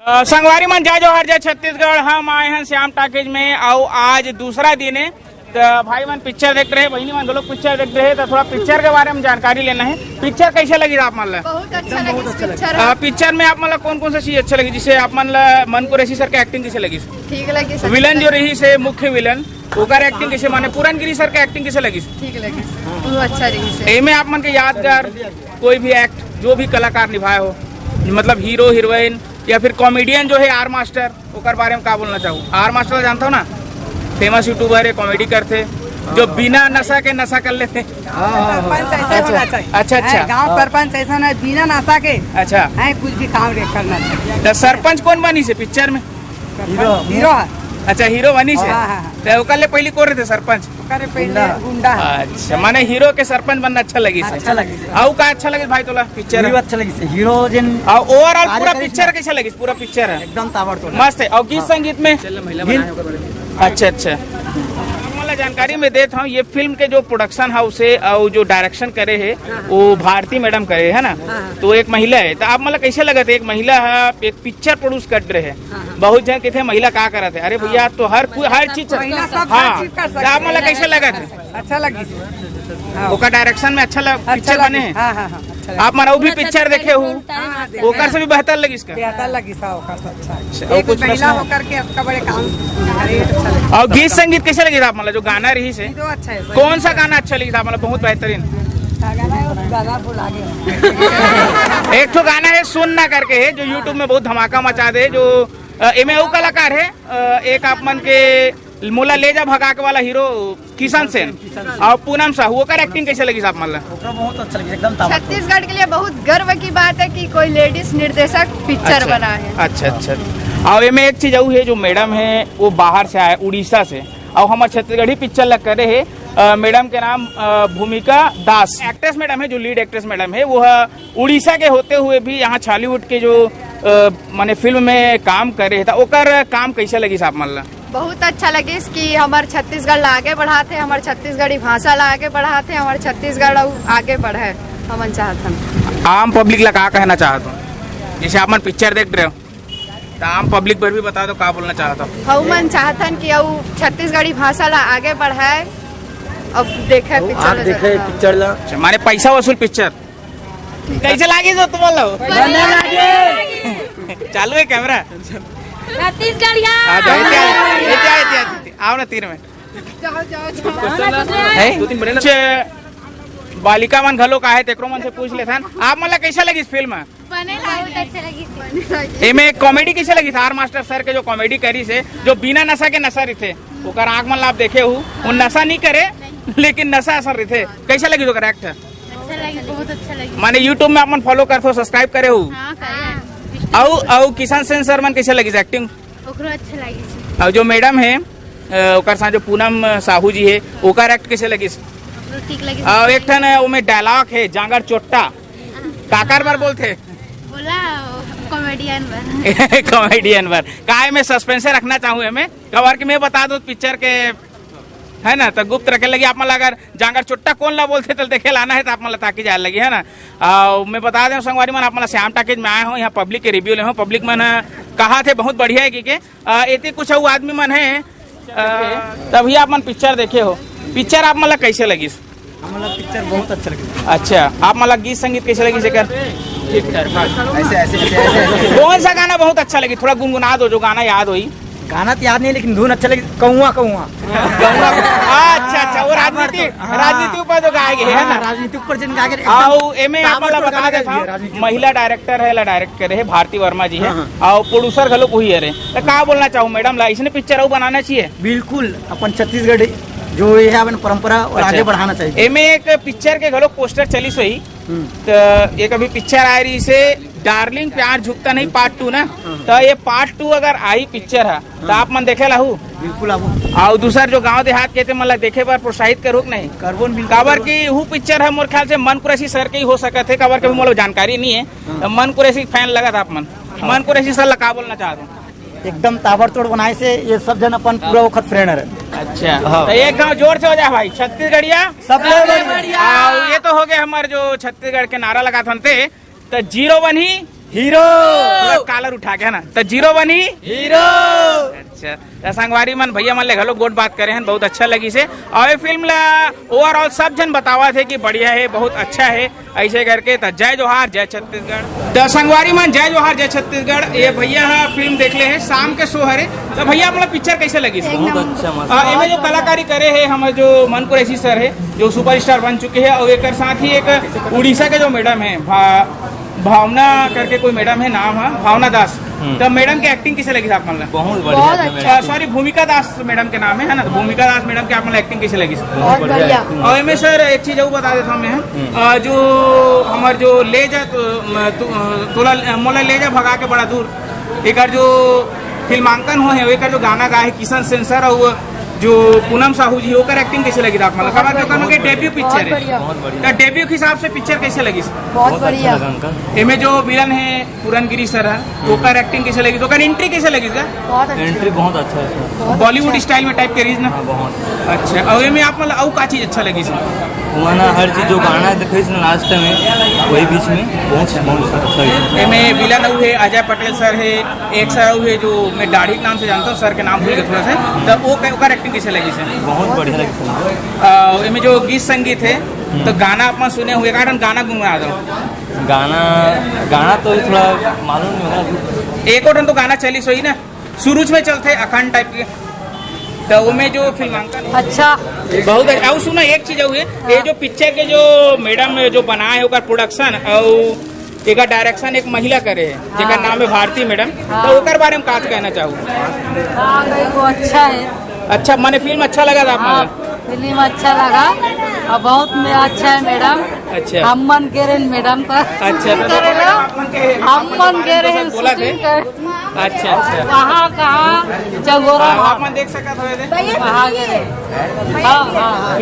संगवारी मन जय जोहर जय छत्तीसगढ़। हम आए हैं श्याम टॉकीज में और आज दूसरा दिन है। तो भाई मन पिक्चर देख रहे हैं, बहनी मन लोग पिक्चर देख रहे हैं। तो थोड़ा पिक्चर के बारे में जानकारी लेना है। पिक्चर कैसे लगी आप मन? बहुत अच्छा लगी। पिक्चर में आप मतलब कौन कौन सा चीज अच्छा लगी? जिससे आप मन कुरैशी सर की एक्टिंग कैसे लगी? ठीक लगी। विलन जो रही से मुख्य विलन ओकर एक्टिंग कैसे माने पूरनगिरी सर की एक्टिंग कैसे लगी? ठीक लगी, बहुत अच्छा रही। इनमें आप मन के यादगार कोई भी एक्ट जो भी कलाकार निभाए हो, मतलब हीरो हीरोइन या फिर कॉमेडियन जो है आर मास्टर, ओकर बारे में क्या बोलना चाहूँ? आर मास्टर जानता हो ना, फेमस यूट्यूबर है, कॉमेडी करते जो बिना नशा के नशा कर लेते। अच्छा अच्छा, गांव सरपंच ऐसा ना बिना नशा के अच्छा है कुछ भी काम करना चाहिए। तो सरपंच कौन बनी से पिक्चर में? हीरो। अच्छा हीरो बनी से। हाँ। तो ओकर ले पहले कौन रहते सरपंच? गुंडा। अच्छा माने हीरो के सरपंच बनना अच्छा लगी से। अच्छा लगी। और का अच्छा लगे भाई तोला पिक्चर? अच्छा लगी से हीरो जिन और ओवरऑल पूरा पिक्चर कैसा लगी? पूरा पिक्चर है एकदम ताबड़तोड़ मस्त है। और गीत संगीत में अच्छा अच्छा मला जानकारी में देता हूँ। ये फिल्म के जो प्रोडक्शन हाउस है और जो डायरेक्शन करे है वो भारती मैडम करे है ना। तो एक महिला है। तो आप मतलब कैसे लगा थे एक महिला है एक पिक्चर प्रोड्यूस कर रहे है? बहुत जन कहते महिला क्या कर रहे थे? अरे भैया तो हर चीज हाँ। तो आप मतलब कैसे लगा थे? अच्छा लगी। ओका डायरेक्शन में अच्छा पिक्चर बने। आप मनाऊ भी पिक्चर देखे हो, ओकर से भी बेहतर लगी इसका? बेहतर लगी सा ओकर से अच्छा। और कुछ महिला होकर के आपका बड़े काम। और गीत संगीत कैसे लगी था आप मतलब जो गाना रही से? अच्छा है। कौन सा गाना अच्छा लगी था मतलब बहुत बेहतरीन? एक तो गाना है सुन ना करके है जो यूट्यूब में बहुत धमाका मचा दे। जो एमे वो कलाकार है एक आप मन के मोला ले जा भगा के वाला हीरो किशन सेन और पूनम साहू, ओकर एक्टिंग कैसे लगी आप मतलब? बहुत अच्छा लगी एकदम। छत्तीसगढ़ के लिए बहुत गर्व की बात है कि कोई लेडीज निर्देशक पिक्चर बना है। अच्छा अच्छा। और में एक चीज है जो मैडम है वो बाहर से आए उड़ीसा से और हमारे छत्तीसगढ़ी पिक्चर लग करे है। मैडम के नाम भूमिका दास एक्ट्रेस मैडम है, जो लीड एक्ट्रेस मैडम है वो उड़ीसा के होते हुए भी यहाँ छॉलीवुड के जो माने फिल्म में काम करे था। ओकर काम कैसे लगी साहब मतलब? बहुत अच्छा लगी कि हमारे छत्तीसगढ़ ला आगे बढ़ाते, हमारे छत्तीसगढ़ी भाषा ला आगे बढ़ाते, हमारे छत्तीसगढ़ आगे बढ़े हम चाहते। आम पब्लिक ला क्या कहना चाहता हूँ? जैसे आप मन पिक्चर देख रहे हो तो आम पब्लिक पर भी बता दो क्या बोलना चाहता हूँ? हम मन चाहतन कि छत्तीसगढ़ी भाषा ला आगे बढ़ाए। अब देखे पिक्चर ला माने पैसा वसूल पिक्चर कैसे लागे जो तुम्हारा? चालू है कैमरा? आओ ना 3 मिनट। बालिका मन घलो का है तेकरो मन से पूछ ले था। आप मतलब कैसा लगी इस फिल्म? में कॉमेडी कैसे लगी था? आर मास्टर सर के जो कॉमेडी करी से जो बिना नशा के नशा रही थे ओकर आँख मन आप देखे हो वो नशा नहीं करे लेकिन नशा असर रही थे। कैसा लगी तो करेक्ट? बहुत अच्छा लगी। माने यूट्यूब में आप फॉलो करते हो सब्सक्राइब करे हो? और किशन सेन सर मन कैसे लगी एक्टिंग? अच्छा लगी। और जो मैडम है ओकर साथ जो पूनम साहू जी है ओकर एक्ट कैसे लगी? ठीक लगी। और एक ठन में डायलॉग है जांगर चोट्टा काकार बार बोलते बोला कॉमेडियन बार कॉमेडियन बार काय में सस्पेंस रखना चाहूँ मैं कवर कि मैं बता दूं पिक्चर के है ना तो गुप्त रखे लगी। आप मतलब अगर जांगर चुट्टा कौन ला बोलते तो देखे लाना है तो आप मतलब ताकि जाने लगी है ना। मैं बता दें संगवारी मन आप मतलब श्याम टॉकीज में आए हो, यहाँ पब्लिक के रिव्यू ले हो। पब्लिक मन कहा थे बहुत बढ़िया है कि इतने कुछ आदमी मन है तभी आप मन पिक्चर देखे हो। पिक्चर आप मतलब कैसे लगी? मतलब पिक्चर बहुत अच्छा लगी। अच्छा आप मतलब गीत संगीत कैसे लगी? ऐसे कौन सा गाना बहुत अच्छा लगी? थोड़ा गुनगुना दो जो गाना याद हुई। गाना तो याद नहीं लेकिन धुन अच्छा लगी। कौआ अच्छा अच्छा वो राजनीति ऊपर जो गाए गए है ना, राजनीति ऊपर जिन गा के और एमे आप मतलब बता देता महिला डायरेक्टर है ला डायरेक्ट करे है भारती वर्मा जी है और प्रोड्यूसर घलो वही है। तो क्या बोलना चाहूँ मैडम ला इसने पिक्चर बनाना चाहिए? बिल्कुल अपन छत्तीसगढ़ जो ये है अपन परंपरा और आगे बढ़ाना चाहिए। एमे एक पिक्चर के घलो पोस्टर चली सही तो एक अभी पिक्चर आ रही से डार्लिंग प्यार झुकता नहीं पार्ट 2 ना। तो ये पार्ट 2 अगर आई पिक्चर है तो आप मन देखे लाहू? बिल्कुल आबू। और दूसर जो गांव देहात कहते मतलब देखे पर प्रोत्साहित करूँ नहीं कार्बन काबर की वो पिक्चर है मोर ख्याल से मन कुरैशी सर के ही हो सकते थे। काबर के भी मतलब जानकारी नहीं है। मन कुरैशी फैन लगा था आप मन कुरैशी सर का बोलना चाहता हूँ? एकदम ताबड़तोड़ बनाए से ये सब जन अपन पूरा वक्त फ्रेंड है। अच्छा तो एक गाँव जोर से हो जाए भाई छत्तीसगढ़िया सब बढ़िया। ये तो हो गए हमारे जो छत्तीसगढ़ के नारा लगा थे तो 0 बनी हीरो पूरा कॉलर उठा के है ना तो जीरो बनी हीरो। अच्छा तो संगवारी मन भैया मन ले घलो गोट बात करे हैं बहुत अच्छा लगी से और ये फिल्म ला ओवरऑल सब जन बतावा थे कि बढ़िया है बहुत अच्छा है ऐसे करके तो जय जोहार जय छत्तीसगढ़। तो संगवारी मन जय जोहार जय छत्तीसगढ़ ये भैया फिल्म देख ले है शाम के शो हरे तो भैया अपना पिक्चर कैसे लगी एकदम इनमें जो कलाकारी करे है हमारे जो मनपुर ऐसी सर है जो सुपरस्टार बन चुके हैं और एक साथ ही एक उड़ीसा के जो मैडम है भावना करके कोई मैडम है नाम है भावना दास तो मैडम की एक्टिंग कैसे लगी आप मतलब बहुत बहुत बढ़िया अच्छा। सॉरी भूमिका दास मैडम के नाम है ना तो भूमिका दास मैडम की आप मतलब एक्टिंग कैसे लगी बहुत बढ़िया। और इनमें सर एक चीज और बता देता हूँ मैं जो हमारे जो ले जा तोला मोला ले जा भगा के बड़ा दूर एक जो फिल्मांकन हो है एक जो गाना गाए किशन सेंसर और जो पूनम साहू जी होकर एक्टिंग कैसे लगी आप मतलब कहा कि डेब्यू पिक्चर है तो डेब्यू के हिसाब से पिक्चर कैसे लगी बहुत बढ़िया। इनमें जो विलन है पूरनगिरी सर है ओकर एक्टिंग कैसे लगी तो एंट्री कैसे लगी बहुत अच्छा। एंट्री बहुत अच्छा है बॉलीवुड स्टाइल में टाइप के रीज ना बहुत अच्छा और में आप मतलब और का चीज अच्छा लगी वहाँ ना हर चीज जो गाना देखे ना लास्ट में वही बीच में बहुत अच्छा है। में विलन हुए अजय पटेल सर है एक सर हुए जो मैं दाढ़ी के नाम से जानता हूँ सर के नाम भूल गए थोड़ा सा तो वो एक्टिंग कैसे लगी सर बहुत बढ़िया लगी इनमें जो गीत संगीत है तो गाना अपन सुने हुए कारण गाना गुनगुना दो गाना तो थोड़ा मालूम नहीं होगा एक और तो गाना चली सोई ना शुरू में चलते अखंड टाइप के तो वो में जो फिल्मांकन अच्छा बहुत अच्छा और सुना एक चीज हुई ये जो पिक्चर के जो मैडम जो बनाए है प्रोडक्शन और एक डायरेक्शन एक महिला करे है जेकर नाम है भारती मैडम तो ओकर बारे में बात कहना चाहूँ वो अच्छा है। अच्छा मैंने फिल्म अच्छा लगा था हाँ, आप फिल्म अच्छा लगा और बहुत में अच्छा है मैडम। अच्छा अम्मन कह रहे हैं मैडम का अच्छा तो अम्मन कह रहे हैं बोला थे शूटिंग कर अच्छा अच्छा कहाँ चगोरा आप देख सकते थे वहाँ गए हाँ हाँ हाँ।